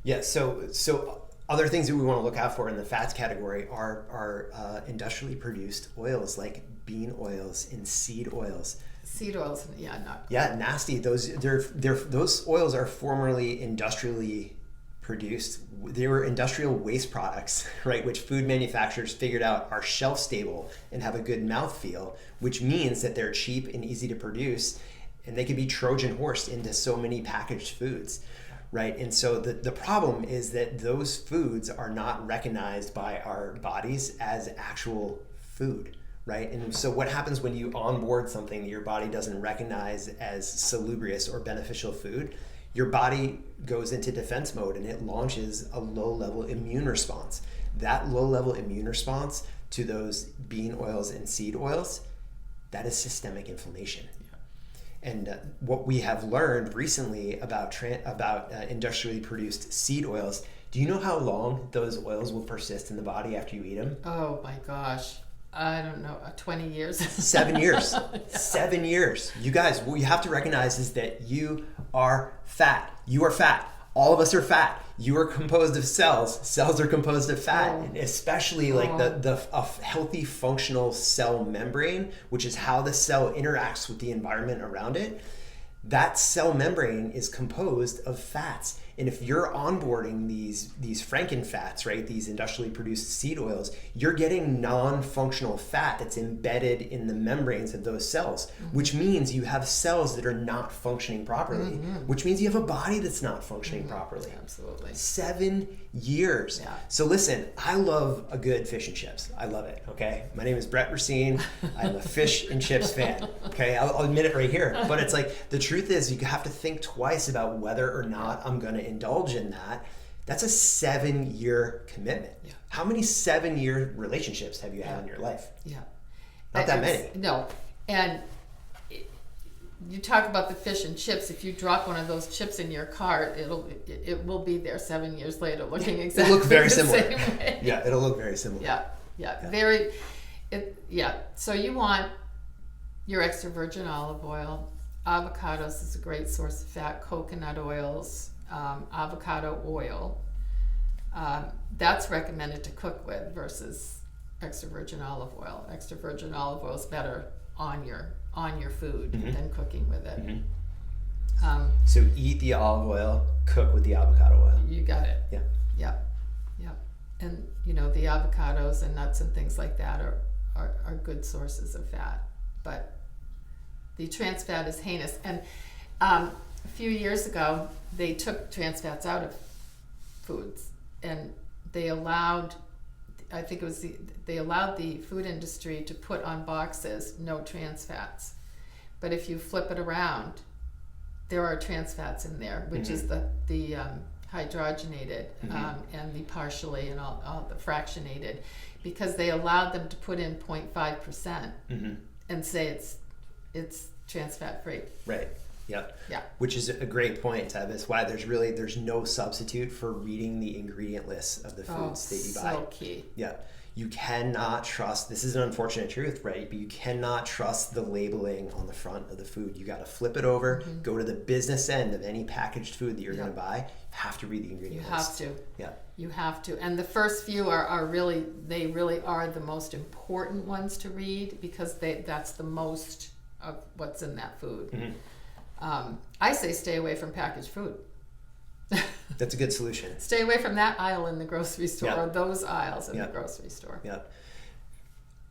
Yeah. So other things that we want to look out for in the fats category are industrially produced oils like bean oils and seed oils. Seed oils, yeah, not good. Yeah, nasty. Those oils are formerly industrially produced. They were industrial waste products, right? Which food manufacturers figured out are shelf stable and have a good mouthfeel, which means that they're cheap and easy to produce, and they can be Trojan horsed into so many packaged foods, right? And so the problem is that those foods are not recognized by our bodies as actual food. Right? And so what happens when you onboard something that your body doesn't recognize as salubrious or beneficial food? Your body goes into defense mode and it launches a low-level immune response. That low-level immune response to those bean oils and seed oils, that is systemic inflammation. Yeah. And what we have learned recently about industrially produced seed oils, do you know how long those oils will persist in the body after you eat them? Oh my gosh. I don't know, 20 years. 7 years. 7 years. You guys, what you have to recognize is that you are fat. You are fat. All of us are fat. You are composed of cells. Cells are composed of fat, and especially like a healthy functional cell membrane, which is how the cell interacts with the environment around it. That cell membrane is composed of fats. And if you're onboarding these frankenfats, right, these industrially produced seed oils, you're getting non-functional fat that's embedded in the membranes of those cells, which means you have cells that are not functioning properly, which means you have a body that's not functioning properly. Absolutely. 7 years. Yeah. So listen, I love a good fish and chips. I love it, okay? My name is Brett Racine. I'm a fish and chips fan, okay? I'll admit it right here. But it's like, the truth is you have to think twice about whether or not I'm going to indulge in that. That's a 7-year commitment. Yeah. How many 7-year relationships have you had in your life? Yeah. Not that many. No. And you talk about the fish and chips. If you drop one of those chips in your car, it will be there 7 years later, looking exactly it'll look very the similar. same way. Yeah, it'll look very similar. Yeah. So you want your extra virgin olive oil. Avocados is a great source of fat. Coconut oils, avocado oil. That's recommended to cook with versus extra virgin olive oil. Extra virgin olive oil is better on your food than cooking with it. So eat the olive oil, cook with the avocado oil. You got it. Yeah. Yep. And the avocados and nuts and things like that are good sources of fat, but the trans fat is heinous. And a few years ago, they took trans fats out of foods, and they allowed the food industry to put on boxes no trans fats. But if you flip it around, there are trans fats in there, which is the hydrogenated and the partially and all the fractionated, because they allowed them to put in 0.5% and say it's trans fat free. Right. Yep. Yeah. Which is a great point, Tab. It's why there's no substitute for reading the ingredient lists of the foods that you buy. So key. Yeah. You cannot trust, this is an unfortunate truth, right? But you cannot trust the labeling on the front of the food. You got to flip it over, go to the business end of any packaged food that you're going to buy. You have to read the ingredient list. You have to. Yeah. You have to. And the first few are really are the most important ones to read, because that's the most of what's in that food. I say stay away from packaged food. That's a good solution. Stay away from that aisle in the grocery store, or Yep. those aisles in the grocery store. Yeah.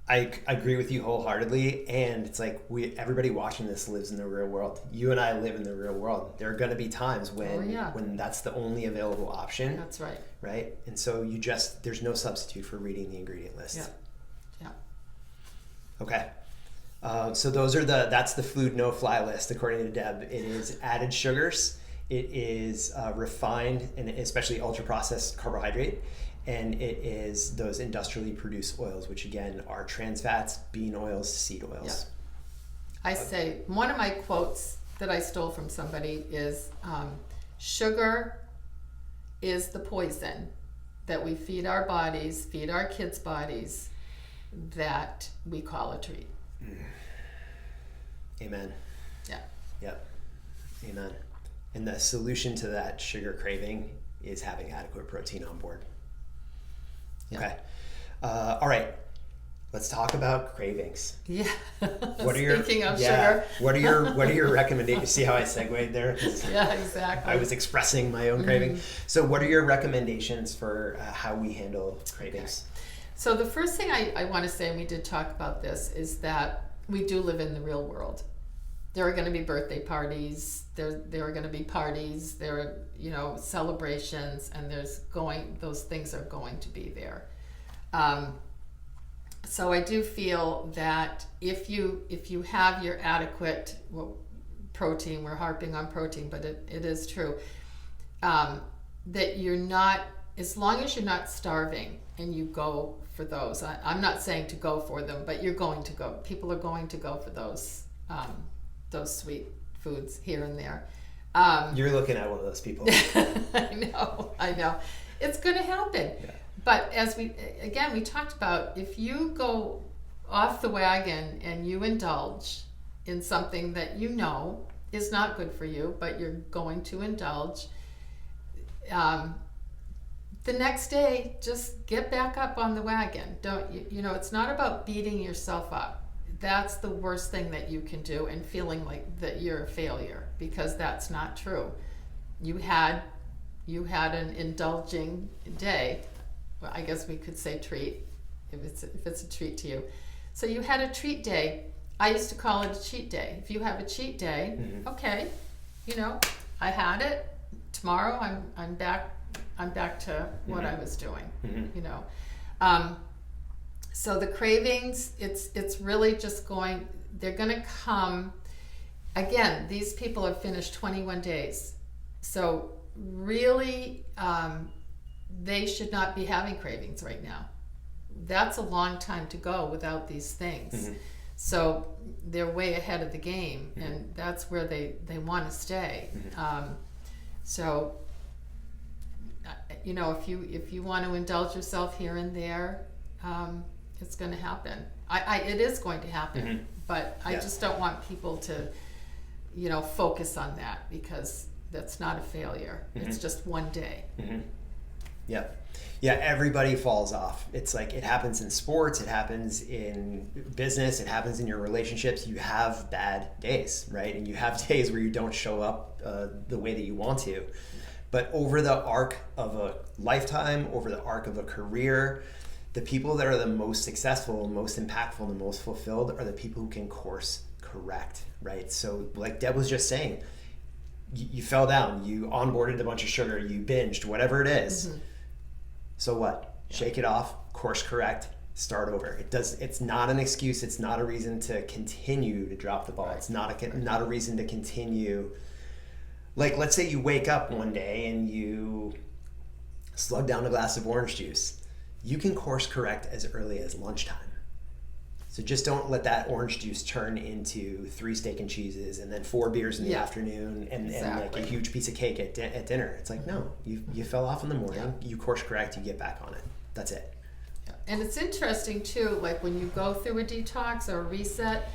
I agree with you wholeheartedly, and it's like everybody watching this lives in the real world. You and I live in the real world. There are going to be times when that's the only available option. That's right. Right? And so there's no substitute for reading the ingredient list. Yeah. Okay. So that's the food no-fly list according to Deb. It is added sugars. It is refined and especially ultra-processed carbohydrate. and it is those industrially produced oils, which again are trans fats, bean oils, seed oils. I say, one of my quotes that I stole from somebody is, sugar is the poison that we feed our bodies, feed our kids' bodies, that we call a treat. Amen. Yeah. Yep. Amen. And the solution to that sugar craving is having adequate protein on board. Okay. All right. Let's talk about cravings. Yeah. What are your Speaking of sugar. What are your recommendations? See how I segued there? Yeah, exactly. I was expressing my own craving. So what are your recommendations for how we handle cravings? Okay. So the first thing I want to say, and we did talk about this, is that we do live in the real world. There are going to be birthday parties. There are going to be parties. There are celebrations, and those things are going to be there. So I do feel that if you have your adequate protein, we're harping on protein, but it is true, that you're not, as long as you're not starving and you go for those. I'm not saying to go for them, but you're going to go. People are going to go for those sweet foods here and there. You're looking at one of those people. I know. It's going to happen. Yeah. But as we talked about, if you go off the wagon and you indulge in something that you know is not good for you, but you're going to indulge, the next day, just get back up on the wagon. It's not about beating yourself up. That's the worst thing that you can do, and feeling like that you're a failure, because that's not true. You had an indulging day. Well, I guess we could say treat, if it's a treat to you. So you had a treat day. I used to call it a cheat day. If you have a cheat day, okay, I had it. Tomorrow I'm back to what I was doing. So the cravings, it's really just they're going to come. Again, these people have finished 21 days. So really, they should not be having cravings right now. That's a long time to go without these things. So they're way ahead of the game, and that's where they want to stay. So if you want to indulge yourself here and there, it's going to happen. It is going to happen, but I just don't want people to focus on that, because that's not a failure. It's just one day. Yeah, everybody falls off. It's like, it happens in sports, it happens in business, it happens in your relationships. You have bad days, right? And you have days where you don't show up the way that you want to. But over the arc of a lifetime, over the arc of a career, the people that are the most successful, most impactful, and the most fulfilled are the people who can course correct, right? So like Deb was just saying, you fell down, you onboarded a bunch of sugar, you binged, whatever it is. So what? Shake it off, course correct, start over. It's not an excuse. It's not a reason to continue to drop the ball. Right. It's not a reason to continue. Like, let's say you wake up one day and you slug down a glass of orange juice. You can course correct as early as lunchtime. So just don't let that orange juice turn into 3 steak and cheeses and then 4 beers in the afternoon and like a huge piece of cake at dinner. It's like, no, you fell off in the morning, you course correct, you get back on it. That's it. Yeah. And it's interesting too, like when you go through a detox or a reset,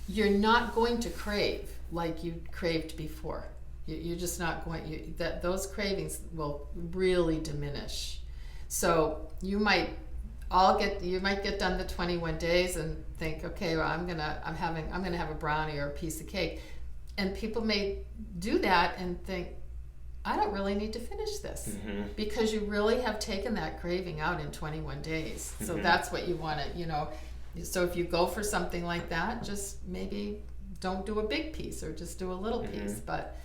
you're not going to crave like you craved before. You're just not going, those cravings will really diminish. So you might get done the 21 days and think, okay, well, I'm gonna have a brownie or a piece of cake, and people may do that and think, I don't really need to finish this, because you really have taken that craving out in 21 days. So that's what you want to, so if you go for something like that, just maybe don't do a big piece, or just do a little piece, but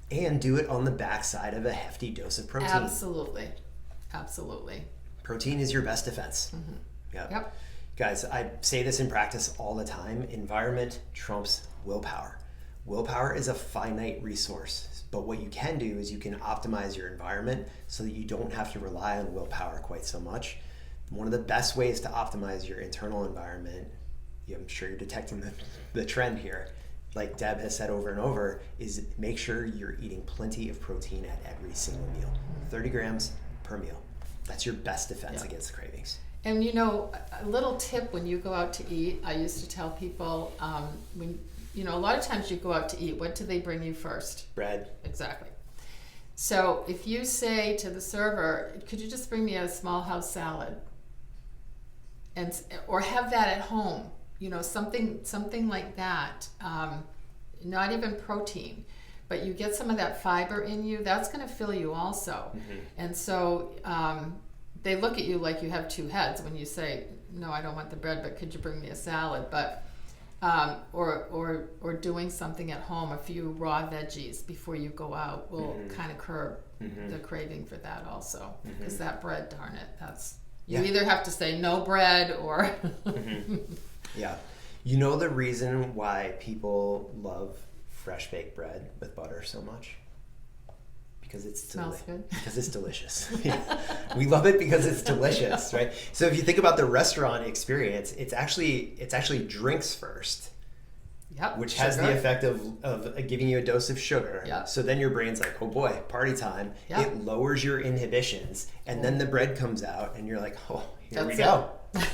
and do it on the backside of a hefty dose of protein. Absolutely. Protein is your best defense. Yep. Guys, I say this in practice all the time. Environment trumps willpower. Willpower is a finite resource, but what you can do is you can optimize your environment so that you don't have to rely on willpower quite so much. One of the best ways to optimize your internal environment, I'm sure you're detecting the trend here, like Deb has said over and over, is make sure you're eating plenty of protein at every single meal. 30 grams per meal. That's your best defense against cravings. And you know, a little tip when you go out to eat, I used to tell people, when a lot of times you go out to eat, what do they bring you first? Bread. Exactly. So if you say to the server, could you just bring me a small house salad? Or have that at home, something like that. Not even protein, but you get some of that fiber in you, that's going to fill you also. And so they look at you like you have two heads when you say, no, I don't want the bread, but could you bring me a salad? But or doing something at home, a few raw veggies before you go out will kind of curb the craving for that also. Because that bread, darn it, you either have to say no bread or Yeah. You know the reason why people love fresh baked bread with butter so much? Because it smells good. Because it's delicious. We love it because it's delicious, right? So if you think about the restaurant experience, it's actually drinks first. Yep. Which has the effect of giving you a dose of sugar. Yep. So then your brain's like, oh boy, party time. Yep. It lowers your inhibitions. And then the bread comes out and you're like, oh, here we go.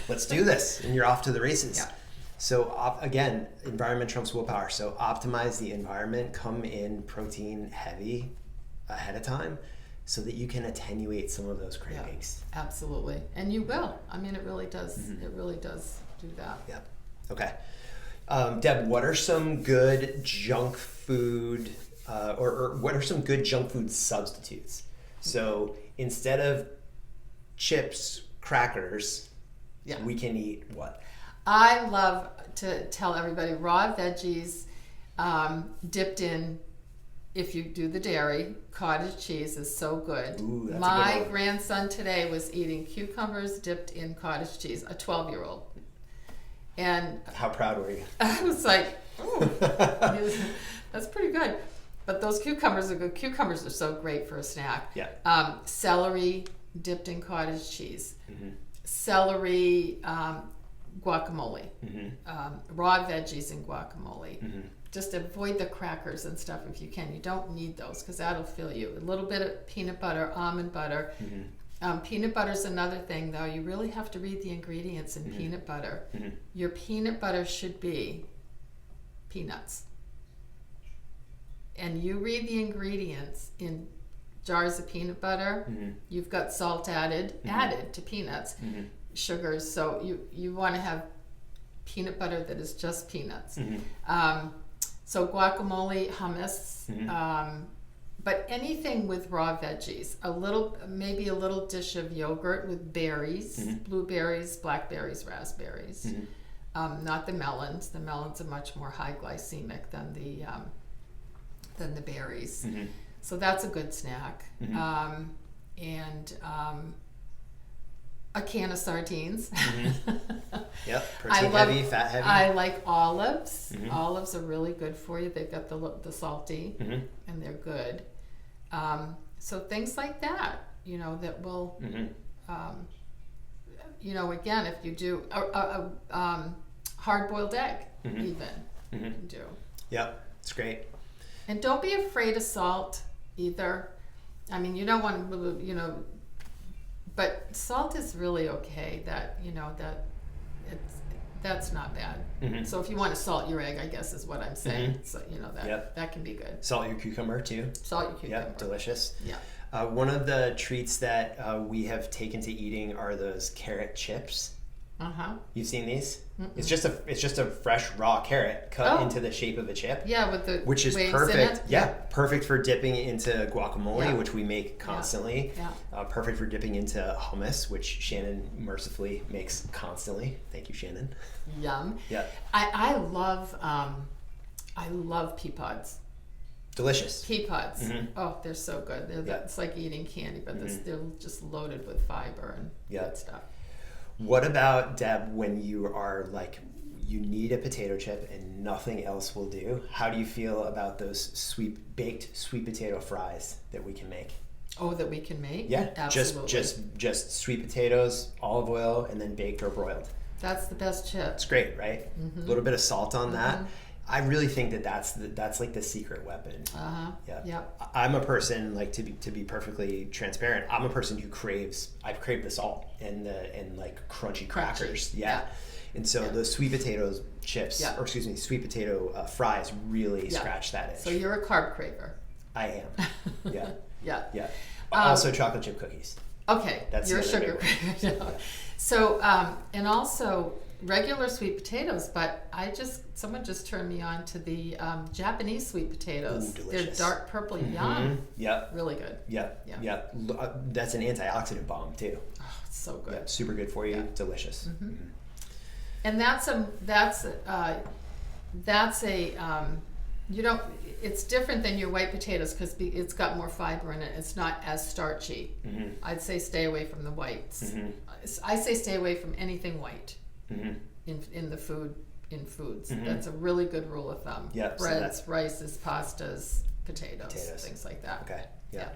Let's do this. And you're off to the races. Yeah. So again, environment trumps willpower. So optimize the environment, come in protein heavy ahead of time so that you can attenuate some of those cravings. Yeah, absolutely. And you will. I mean, it really does. It really does do that. Yeah. Okay. Deb, what are some good junk food or what are some good junk food substitutes? So instead of chips, crackers, we can eat what? I love to tell everybody raw veggies dipped in, if you do the dairy, cottage cheese is so good. Ooh, that's My a good one. grandson today was eating cucumbers dipped in cottage cheese, a 12-year-old. And how proud were you? I was like, ooh, that's pretty good. But those cucumbers are good. Cucumbers are so great for a snack. Yeah. Celery dipped in cottage cheese. Celery, guacamole. Raw veggies in guacamole. Just avoid the crackers and stuff if you can. You don't need those because that'll fill you. A little bit of peanut butter, almond butter. Peanut butter is another thing, though. You really have to read the ingredients in peanut butter. Your peanut butter should be peanuts. And you read the ingredients in jars of peanut butter. You've got salt added to peanuts, sugars. So you want to have peanut butter that is just peanuts. So guacamole, hummus, but anything with raw veggies, maybe a little dish of yogurt with berries, blueberries, blackberries, raspberries, not the melons. The melons are much more high glycemic than the berries. So that's a good snack. And a can of sardines. Yep, protein heavy, fat heavy. I like olives. Olives are really good for you. They've got the salty, and they're good. So things like that, that will, again, if you do a hard-boiled egg, even, you can do. Yep, it's great. And don't be afraid of salt either. I mean, you don't want to, but salt is really okay. That's not bad. So if you want to salt your egg, I guess is what I'm saying. So that can be good. Salt your cucumber too. Salt your cucumber. Yep, delicious. Yeah. One of the treats that we have taken to eating are those carrot chips. You've seen these? It's just a fresh raw carrot cut into the shape of a chip. Yeah, with the which is waves perfect. in it. Yeah, perfect for dipping into guacamole, which we make constantly. Yeah. Perfect for dipping into hummus, which Shannon mercifully makes constantly. Thank you, Shannon. Yum. Yeah. I love pea pods. Delicious. Pea pods. Oh, they're so good. It's like eating candy, but they're just loaded with fiber and good stuff. What about, Deb, when you are like, you need a potato chip and and nothing else will do, how do you feel about those baked sweet potato fries that we can make? Oh, that we can make? Yeah, Absolutely. just sweet potatoes, olive oil, and then baked or broiled. That's the best chip. It's great, right? A little bit of salt on that. I really think that's like the secret weapon. Yeah. Yep. I'm a person, like, to be perfectly transparent, I'm a person who I crave the salt and like crunchy crackers. Yeah. And so those sweet potatoes chips, or excuse me, sweet potato fries really scratch that itch. So you're a carb craver. I am. Yeah. Yeah. Also chocolate chip cookies. Okay. That's you're a the other sugar big one. craver. No. So, and also regular sweet potatoes, but someone just turned me on to the Japanese sweet potatoes. Ooh, delicious. They're dark purple, yum. Yep. Really good. Yep. That's an antioxidant bomb too. Oh, it's so good. Yep. Super good for you. Delicious. And it's different than your white potatoes because it's got more fiber in it. It's not as starchy. I'd say stay away from the whites. I say stay away from anything white in foods. That's a really good rule of thumb. Yep, Breads, rices, pastas, potatoes, things like that. Okay. Yeah.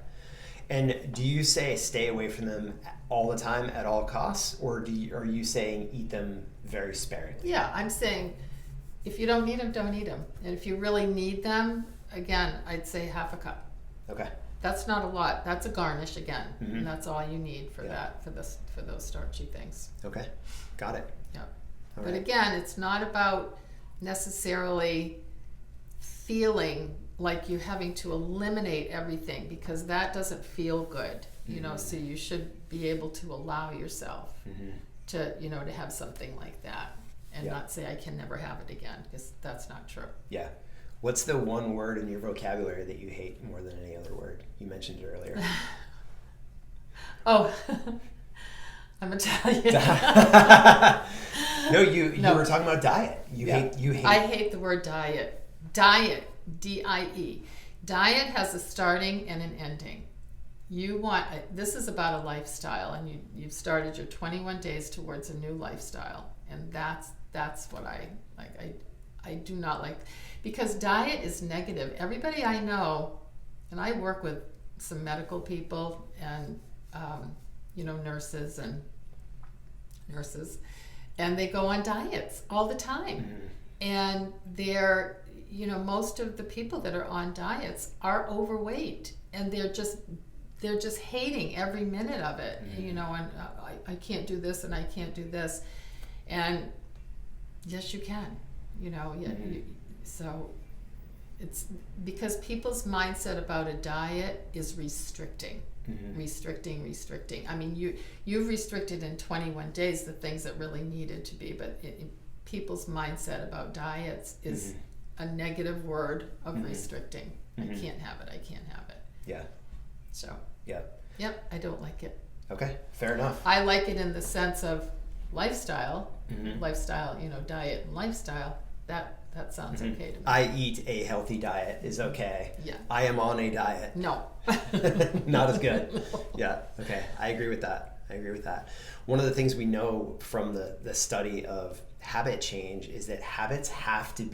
And do you say stay away from them all the time at all costs, or are you saying eat them very sparingly? Yeah, I'm saying if you don't need them, don't eat them. And if you really need them, again, I'd say half a cup. Okay. That's not a lot. That's a garnish again, and that's all you need for for those starchy things. Okay, got it. Yeah. All But right. again, it's not about necessarily feeling like you're having to eliminate everything because that doesn't feel good. You know, so you should be able to allow yourself to have something like that and not say I can never have it again because that's not true. Yeah. What's the one word in your vocabulary that you hate more than any other word? You mentioned it earlier. Oh, I'm Italian. No, you were talking about diet. You hate. I hate the word diet. Diet, D-I-E. Diet has a starting and an ending. This is about a lifestyle, and you've started your 21 days towards a new lifestyle, and that's what I like. I do not like, because diet is negative. Everybody I know, and I work with some medical people and nurses, and they go on diets all the time, and they're most of the people that are on diets are overweight, and they're just hating every minute of it, and I can't do this and I can't do this, and yes you can, so it's because people's mindset about a diet is restricting. Restricting. I mean, you've restricted in 21 days the things that really needed to be, but people's mindset about diets is a negative word of restricting. I can't have it. Yeah. So. Yeah. Yep, I don't like it. Okay, fair enough. I like it in the sense of lifestyle, diet and lifestyle. That sounds okay to me. I eat a healthy diet is okay. Yeah. I am on a diet. No. Not as good. Yeah. Okay. I agree with that. One of the things we know from the study of habit change is that habits have to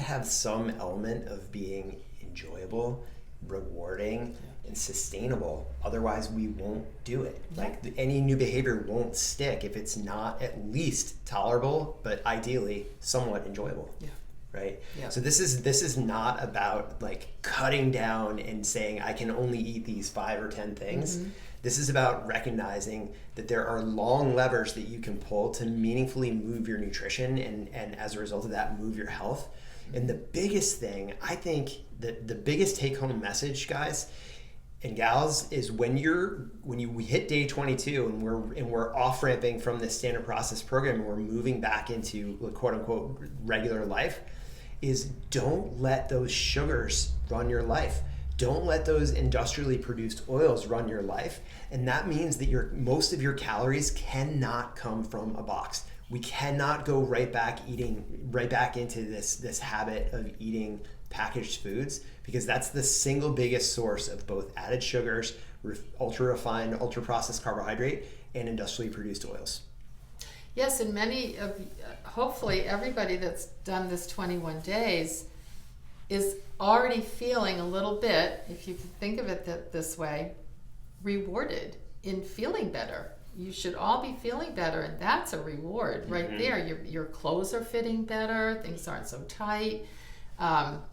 have some element of being enjoyable, rewarding, and sustainable. Otherwise, we won't do it. Like any new behavior won't stick if it's not at least tolerable, but ideally somewhat enjoyable. Yeah. Right. Yeah. So this is not about like cutting down and saying I can only eat these 5 or 10 things. This is about recognizing that there are long levers that you can pull to meaningfully move your nutrition and as a result of that, move your health. And the biggest thing, I think that the biggest take-home message, guys and gals, is when we hit day 22 and we're off-ramping from this standard process program and we're moving back into quote unquote regular life, is don't let those sugars run your life. Don't let those industrially produced oils run your life. And that means that most of your calories cannot come from a box. We cannot go right back into this habit of eating packaged foods, because that's the single biggest source of both added sugars, ultra refined, ultra processed carbohydrate, and industrially produced oils. Yes, and many of, hopefully everybody that's done this 21 days is already feeling a little bit, if you can think of it this way, rewarded in feeling better. You should all be feeling better, and that's a reward right there. Your clothes are fitting better, things aren't so tight,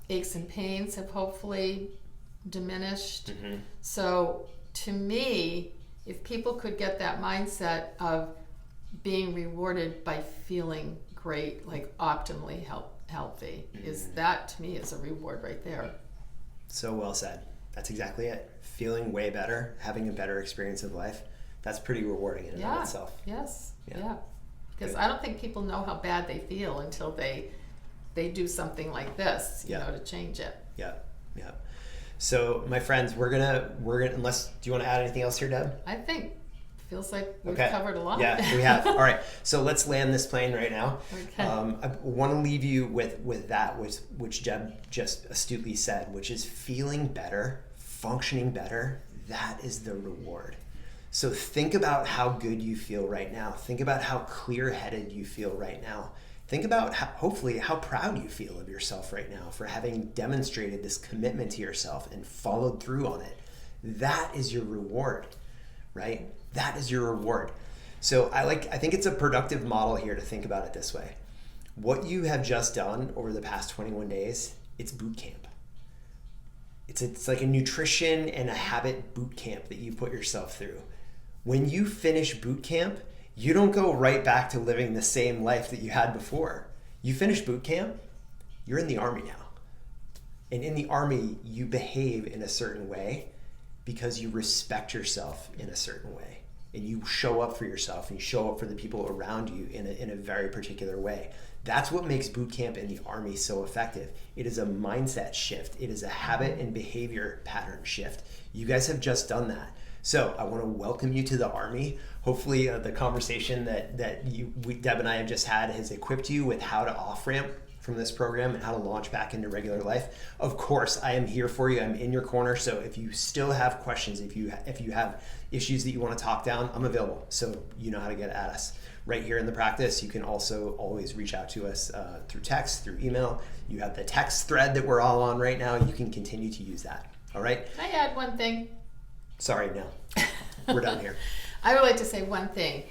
aches and pains have hopefully diminished. So to me, if people could get that mindset of being rewarded by feeling great, like optimally healthy, is that to me is a reward right there. So well said. That's exactly it. Feeling way better, having a better experience of life, that's pretty rewarding in and of itself. Yes. Yeah. Yeah. Because Good. I don't think people know how bad they feel until they do something like this, you know, to change it. Yeah. So my friends, we're gonna unless, do you want to add anything else here, Deb? I think feels like we've covered a lot. Yeah, we have. All right, so let's land this plane right now. Okay. I want to leave you with that, which Deb just astutely said, which is feeling better, functioning better. That is the reward. So think about how good you feel right now. Think about how clear-headed you feel right now. Think about hopefully how proud you feel of yourself right now for having demonstrated this commitment to yourself and followed through on it. That is your reward, right? That is your reward. So I think it's a productive model here to think about it this way. What you have just done over the past 21 days, it's boot camp. It's like a nutrition and a habit boot camp that you put yourself through. When you finish boot camp, you don't go right back to living the same life that you had before. You finish boot camp, you're in the Army now. And in the Army, you behave in a certain way because you respect yourself in a certain way. And you show up for yourself and you show up for the people around you in a very particular way. That's what makes boot camp in the Army so effective. It is a mindset shift. It is a habit and behavior pattern shift. You guys have just done that. So I want to welcome you to the Army. Hopefully the conversation that Deb and I have just had has equipped you with how to off-ramp from this program and how to launch back into regular life. Of course, I am here for you. I'm in your corner. So if you still have questions, if you have issues that you want to talk down, I'm available. So you know how to get at us. Right here in the practice, you can also always reach out to us through text, through email. You have the text thread that we're all on right now. You can continue to use that. All right? Can I add one thing? Sorry, no. We're done here. I would like to say one thing.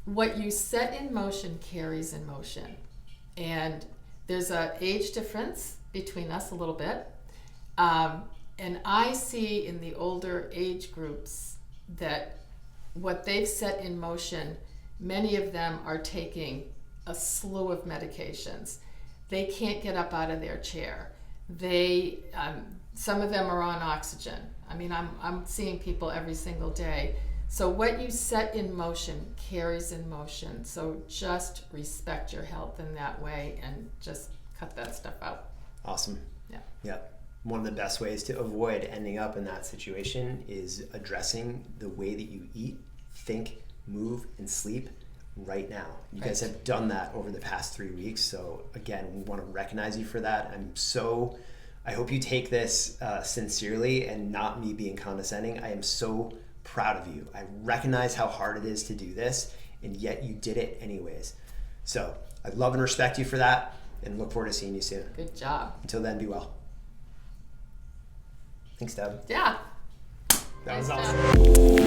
What you set in motion carries in motion. And there's an age difference between us a little bit. And I see in the older age groups that what they've set in motion, many of them are taking a slew of medications. They can't get up out of their chair. Some of them are on oxygen. I mean, I'm seeing people every single day. So what you set in motion carries in motion. So just respect your health in that way and just cut that stuff out. Awesome. Yeah. One of the best ways to avoid ending up in that situation is addressing the way that you eat, think, move, and sleep right now. You guys have done that over the past 3 weeks. So again, we want to recognize you for that. I hope you take this sincerely and not me being condescending. I am so proud of you. I recognize how hard it is to do this, and yet you did it anyways. So I love and respect you for that, and look forward to seeing you soon. Good job. Until then, be well. Thanks, Deb. Yeah. That was Nice awesome. job.